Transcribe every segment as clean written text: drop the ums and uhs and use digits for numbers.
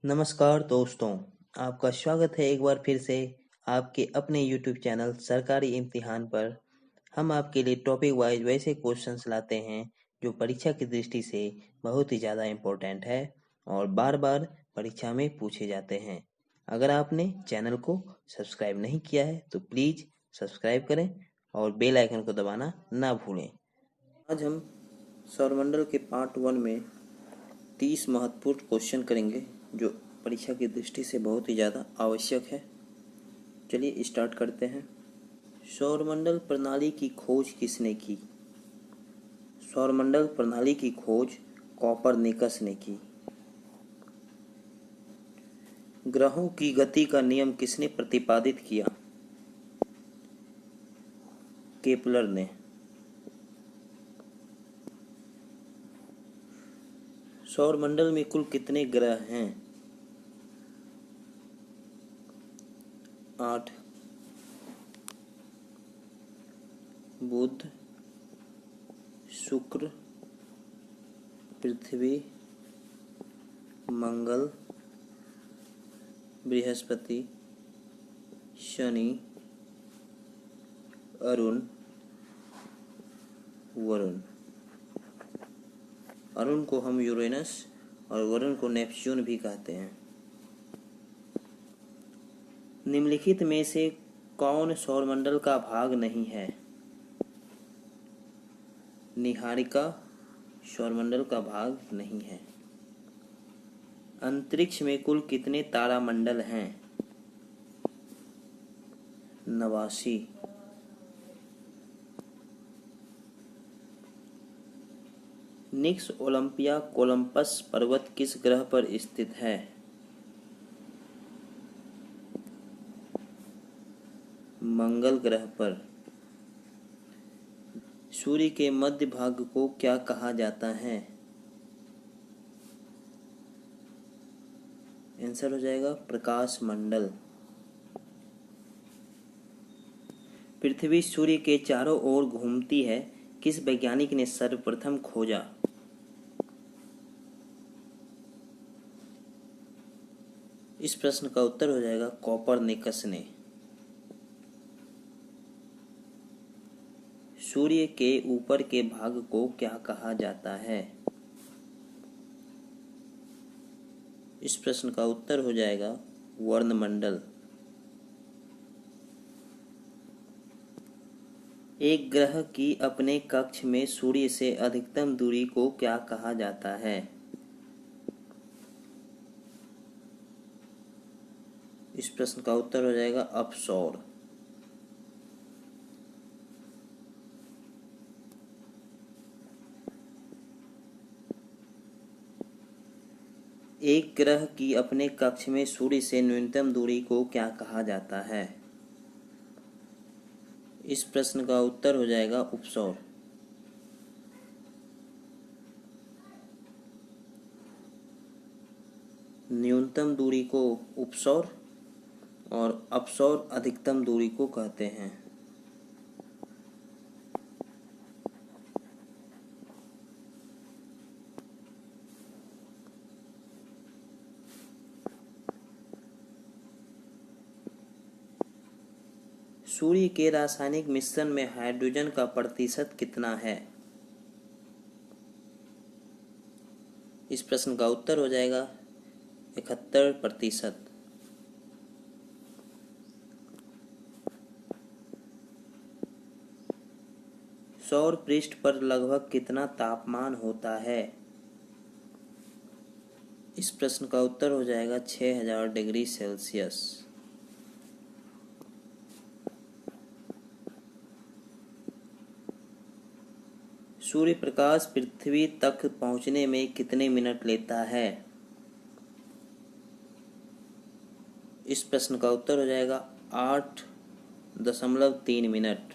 नमस्कार दोस्तों, आपका स्वागत है एक बार फिर से आपके अपने YouTube चैनल सरकारी इम्तिहान पर। हम आपके लिए टॉपिक वाइज वैसे क्वेश्चंस लाते हैं जो परीक्षा की दृष्टि से बहुत ही ज़्यादा इम्पोर्टेंट है और बार बार परीक्षा में पूछे जाते हैं। अगर आपने चैनल को सब्सक्राइब नहीं किया है तो प्लीज़ सब्सक्राइब करें और बेल आइकन को दबाना ना भूलें। आज हम सौरमंडल के पार्ट 1 में 30 महत्वपूर्ण क्वेश्चन करेंगे जो परीक्षा की दृष्टि से बहुत ही ज़्यादा आवश्यक है। चलिए स्टार्ट करते हैं। सौरमंडल प्रणाली की खोज किसने की? सौरमंडल प्रणाली की खोज कोपरनिकस ने की। ग्रहों की गति का नियम किसने प्रतिपादित किया? केपलर ने। सौरमंडल में कुल कितने ग्रह हैं? 8। बुध, शुक्र, पृथ्वी, मंगल, बृहस्पति, शनि, अरुण, वरुण। अरुण को हम यूरेनस और वरुण को नेपच्यून भी कहते हैं। निम्नलिखित में से कौन सौरमंडल का भाग नहीं है? निहारिका सौरमंडल का भाग नहीं है। अंतरिक्ष में कुल कितने तारामंडल हैं? 89। निक्स ओलंपिया कोलंबस पर्वत किस ग्रह पर स्थित है? मंगल ग्रह पर। सूर्य के मध्य भाग को क्या कहा जाता है? आंसर हो जाएगा प्रकाश मंडल। पृथ्वी सूर्य के चारों ओर घूमती है, किस वैज्ञानिक ने सर्वप्रथम खोजा? इस प्रश्न का उत्तर हो जाएगा कोपरनिकस ने। सूर्य के ऊपर के भाग को क्या कहा जाता है? इस प्रश्न का उत्तर हो जाएगा वर्णमंडल। एक ग्रह की अपने कक्ष में सूर्य से अधिकतम दूरी को क्या कहा जाता है? इस प्रश्न का उत्तर हो जाएगा अपसौर। एक ग्रह की अपने कक्ष में सूर्य से न्यूनतम दूरी को क्या कहा जाता है? इस प्रश्न का उत्तर हो जाएगा उपसौर। न्यूनतम दूरी को उपसौर और अपसौर अधिकतम दूरी को कहते हैं। सूर्य के रासायनिक मिश्रण में हाइड्रोजन का प्रतिशत कितना है? इस प्रश्न का उत्तर हो जाएगा 71%। सौर पृष्ठ पर लगभग कितना तापमान होता है? इस प्रश्न का उत्तर हो जाएगा 6000 डिग्री सेल्सियस। सूर्य प्रकाश पृथ्वी तक पहुंचने में कितने मिनट लेता है? इस प्रश्न का उत्तर हो जाएगा 8.3 मिनट।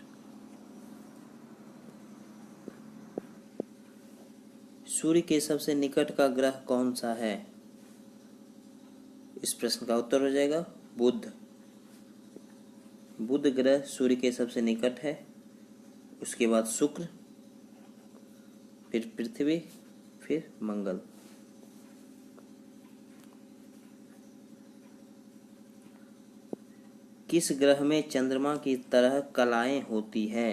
सूर्य के सबसे निकट का ग्रह कौन सा है? इस प्रश्न का उत्तर हो जाएगा बुध। बुध ग्रह सूर्य के सबसे निकट है, उसके बाद शुक्र, फिर पृथ्वी, फिर मंगल। किस ग्रह में चंद्रमा की तरह कलाएं होती है?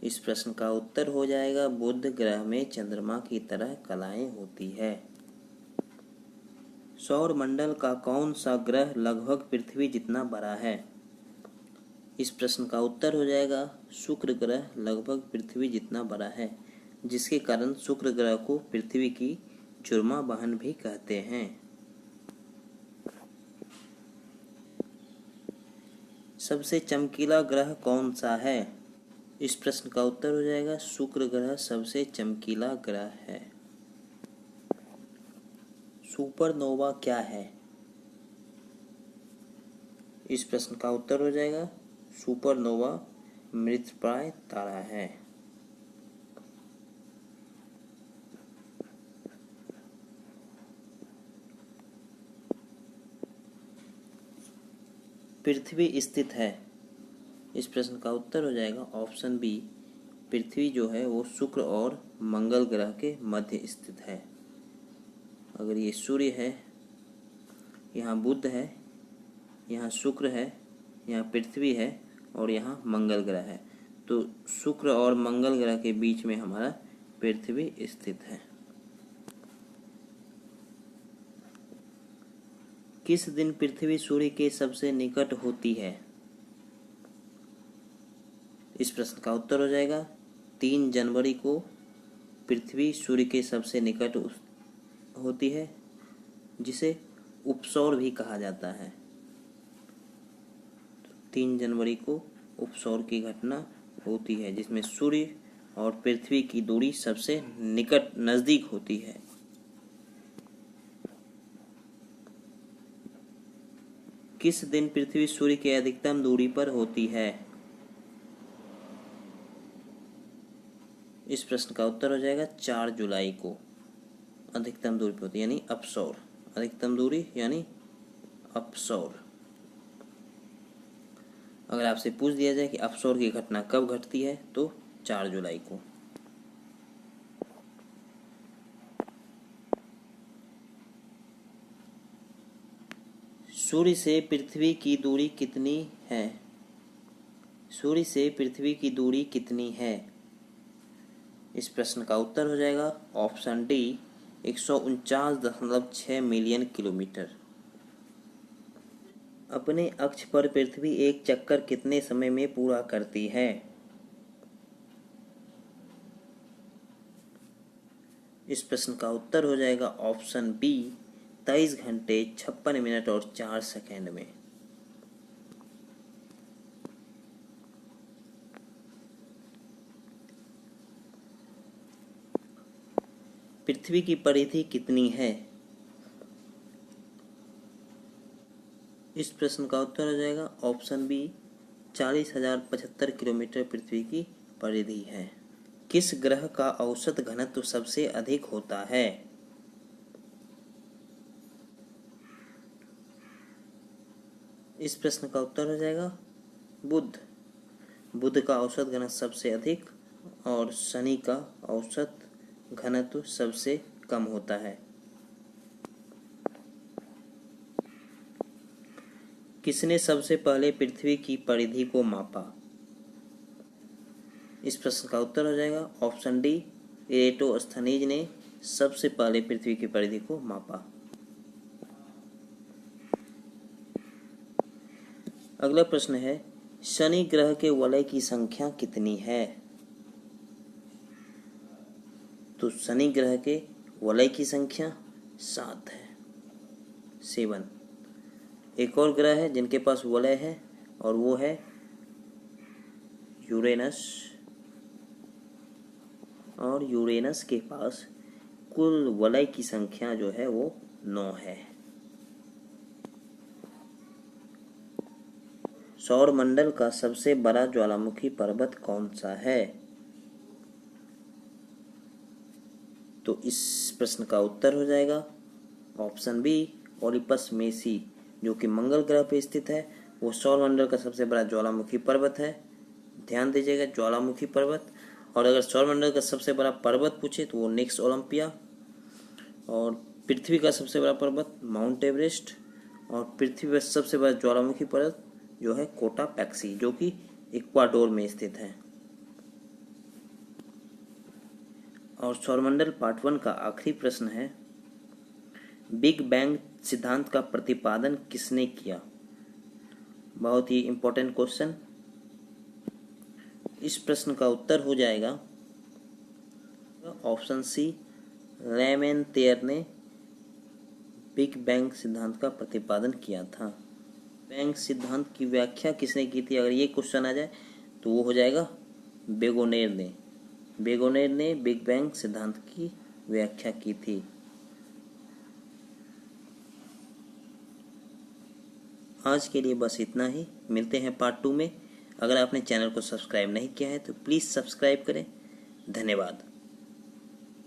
इस प्रश्न का उत्तर हो जाएगा बुध ग्रह में चंद्रमा की तरह कलाएं होती है। सौर मंडल का कौन सा ग्रह लगभग पृथ्वी जितना बड़ा है? इस प्रश्न का उत्तर हो जाएगा शुक्र ग्रह लगभग पृथ्वी जितना बड़ा है, जिसके कारण शुक्र ग्रह को पृथ्वी की जुर्मा बहन भी कहते हैं। सबसे चमकीला ग्रह कौन सा है? इस प्रश्न का उत्तर हो जाएगा शुक्र ग्रह सबसे चमकीला ग्रह है। सुपरनोवा क्या है? इस प्रश्न का उत्तर हो जाएगा सुपरनोवा मृतप्राय तारा है। पृथ्वी स्थित है। इस प्रश्न का उत्तर हो जाएगा ऑप्शन बी, पृथ्वी जो है वो शुक्र और मंगल ग्रह के मध्य स्थित है। अगर ये सूर्य है, यहाँ बुध है, यहाँ शुक्र है, यहाँ पृथ्वी है और यहाँ मंगल ग्रह है, तो शुक्र और मंगल ग्रह के बीच में हमारा पृथ्वी स्थित है। किस दिन पृथ्वी सूर्य के सबसे निकट होती है? इस प्रश्न का उत्तर हो जाएगा 3 जनवरी को पृथ्वी सूर्य के सबसे निकट होती है, जिसे उपसौर भी कहा जाता है। 3 जनवरी को उपसौर की घटना होती है, जिसमें सूर्य और पृथ्वी की दूरी सबसे निकट नजदीक होती है। किस दिन पृथ्वी सूर्य के अधिकतम दूरी पर होती है? इस प्रश्न का उत्तर हो जाएगा 4 जुलाई को अधिकतम दूरी पर होती है, यानी अपसौर। अधिकतम दूरी यानी अपसौर। अगर आपसे पूछ दिया जाए कि अपसौर की घटना कब घटती है, तो 4 जुलाई को। सूर्य से पृथ्वी की दूरी कितनी है? सूर्य से पृथ्वी की दूरी कितनी है? इस प्रश्न का उत्तर हो जाएगा ऑप्शन डी, 149.6 मिलियन किलोमीटर। अपने अक्ष पर पृथ्वी एक चक्कर कितने समय में पूरा करती है? इस प्रश्न का उत्तर हो जाएगा ऑप्शन बी, 23 घंटे 56 मिनट और 4 सेकेंड में। पृथ्वी की परिधि कितनी है? इस प्रश्न का उत्तर हो जाएगा ऑप्शन बी, 40,075 किलोमीटर पृथ्वी की परिधि है। किस ग्रह का औसत घनत्व सबसे अधिक होता है? इस प्रश्न का उत्तर हो जाएगा बुध। बुध का औसत घनत्व सबसे अधिक और शनि का औसत घनत्व सबसे कम होता है। किसने सबसे पहले पृथ्वी की परिधि को मापा? इस प्रश्न का उत्तर हो जाएगा ऑप्शन डी, एरेटोस्थनीज ने सबसे पहले पृथ्वी की परिधि को मापा। अगला प्रश्न है, शनि ग्रह के वलय की संख्या कितनी है? तो शनि ग्रह के वलय की संख्या 7 है, 7। एक और ग्रह है जिनके पास वलय है और वो है यूरेनस, और यूरेनस के पास कुल वलय की संख्या जो है वो 9 है। सौर मंडल का सबसे बड़ा ज्वालामुखी पर्वत कौन सा है? तो इस प्रश्न का उत्तर हो जाएगा ऑप्शन बी, ओलिपस मेसी, जो कि मंगल ग्रह पर स्थित है। वो सौर मंडल का सबसे बड़ा ज्वालामुखी पर्वत है। ध्यान दीजिएगा, ज्वालामुखी पर्वत। और अगर सौर मंडल का सबसे बड़ा पर्वत पूछे तो वो नेक्स्ट ओलंपिया, और पृथ्वी का सबसे बड़ा पर्वत माउंट एवरेस्ट, और पृथ्वी पर सबसे बड़ा ज्वालामुखी पर्वत जो है कोटापैक्सी, जो कि इक्वाडोर में स्थित है। और सौरमंडल पार्ट 1 का आखिरी प्रश्न है, बिग बैंग सिद्धांत का प्रतिपादन किसने किया? बहुत ही इंपॉर्टेंट क्वेश्चन। इस प्रश्न का उत्तर हो जाएगा ऑप्शन सी, लेमेंतेयर ने बिग बैंग सिद्धांत का प्रतिपादन किया था। बैंग सिद्धांत की व्याख्या किसने की थी? अगर ये क्वेश्चन आ जाए तो वो हो जाएगा बेगोनेर ने। बेगोनेर ने बिग बैंग सिद्धांत की व्याख्या की थी। आज के लिए बस इतना ही। मिलते हैं पार्ट 2 में। अगर आपने चैनल को सब्सक्राइब नहीं किया है तो प्लीज़ सब्सक्राइब करें। धन्यवाद।